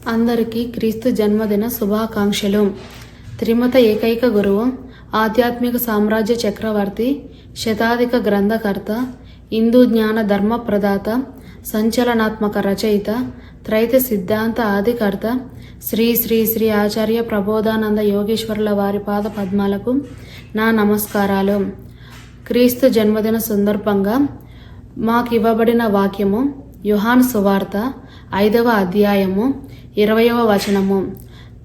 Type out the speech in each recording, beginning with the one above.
అందరికీ క్రీస్తు జన్మదిన శుభాకాంక్షలు. త్రిమత ఏకైక గురువు, ఆధ్యాత్మిక సామ్రాజ్య చక్రవర్తి, శతాధిక గ్రంథకర్త, హిందూ జ్ఞాన ధర్మ ప్రదాత, సంచలనాత్మక రచయిత, త్రైత సిద్ధాంత ఆదికర్త శ్రీ శ్రీ శ్రీ ఆచార్య ప్రబోధానంద యోగేశ్వరుల వారి పాద పద్మాలకు నా నమస్కారాలు. క్రీస్తు జన్మదిన సందర్భంగా మాకు ఇవ్వబడిన వాక్యము యోహాను సువార్త 5వ అధ్యాయము 20వ వచనము.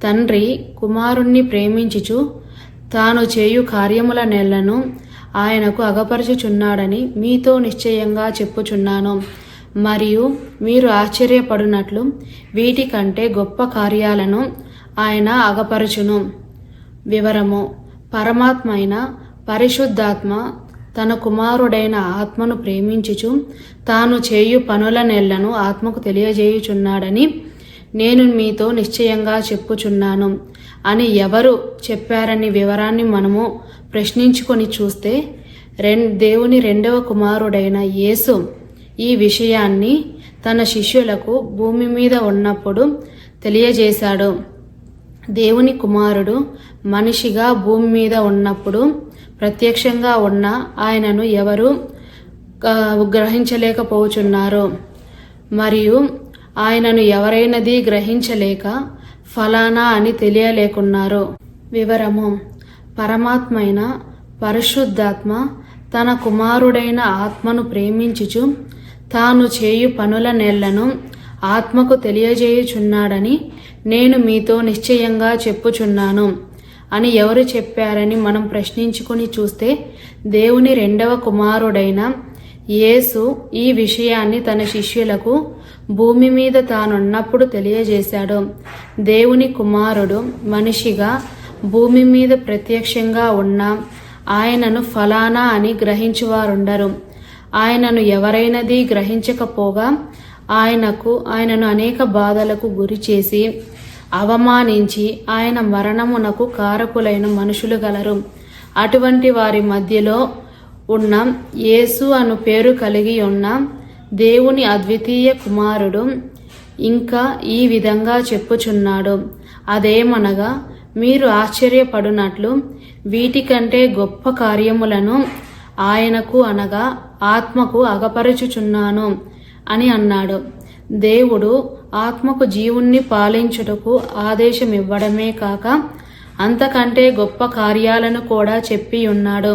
తండ్రి కుమారుణ్ణి ప్రేమించుచు తాను చేయు కార్యముల నెలను ఆయనకు అగపరచుచున్నాడని మీతో నిశ్చయంగా చెప్పుచున్నాను. మరియు మీరు ఆశ్చర్యపడినట్లు వీటికంటే గొప్ప కార్యాలను ఆయన అగపరచును. వివరము: పరమాత్మైన పరిశుద్ధాత్మ తన కుమారుడైన ఆత్మను ప్రేమించుచు తాను చేయు పనుల నెలను ఆత్మకు తెలియజేయుచున్నాడని నేను మీతో నిశ్చయంగా చెప్పుచున్నాను అని ఎవరు చెప్పారని వివరాన్ని మనము ప్రశ్నించుకొని చూస్తే దేవుని రెండవ కుమారుడైన యేసు ఈ విషయాన్ని తన శిష్యులకు భూమి మీద ఉన్నప్పుడు తెలియజేశాడు. దేవుని కుమారుడు మనిషిగా భూమి మీద ఉన్నప్పుడు ప్రత్యక్షంగా ఉన్న ఆయనను ఎవరు గ్రహించలేకపోతున్నారు మరియు ఆయనను ఎవరైనది గ్రహించలేక ఫలానా అని తెలియలేకున్నారు. వివరము: పరమాత్మైన పరిశుద్ధాత్మ తన కుమారుడైన ఆత్మను ప్రేమించుచు తాను చేయు పనుల నెలను ఆత్మకు తెలియజేయుచున్నాడని నేను మీతో నిశ్చయంగా చెప్పుచున్నాను అని ఎవరు చెప్పారని మనం ప్రశ్నించుకొని చూస్తే దేవుని రెండవ కుమారుడైన యేసు ఈ విషయాన్ని తన శిష్యులకు భూమి మీద తానున్నప్పుడు తెలియజేశాడు. దేవుని కుమారుడు మనిషిగా భూమి మీద ప్రత్యక్షంగా ఉన్న ఆయనను ఫలానా అని గ్రహించువారుండరు. ఆయనను ఎవరైనది గ్రహించకపోగా ఆయనను అనేక బాధలకు గురి చేసి అవమానించి ఆయన మరణమునకు కారకులైన మనుషులు గలరు. అటువంటి వారి మధ్యలో ఉన్న యేసు అను పేరు కలిగి ఉన్న దేవుని అద్వితీయ కుమారుడు ఇంకా ఈ విధంగా చెప్పుచున్నాడు. అదేమనగా, మీరు ఆశ్చర్యపడునట్లు వీటికంటే గొప్ప కార్యములను ఆయనకు అనగా ఆత్మకు అగపరచుచున్నాను అని అన్నాడు. దేవుడు ఆత్మకు జీవుణ్ణి పాలించుటకు ఆదేశం ఇవ్వడమే కాక అంతకంటే గొప్ప కార్యాలను కూడా చెప్పి ఉన్నాడు.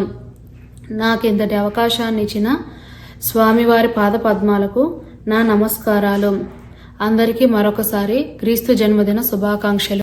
నాకింతటి అవకాశాన్ని ఇచ్చిన స్వామివారి పాద పద్మాలకు నా నమస్కారాలు. అందరికీ మరొకసారి క్రీస్తు జన్మదిన శుభాకాంక్షలు.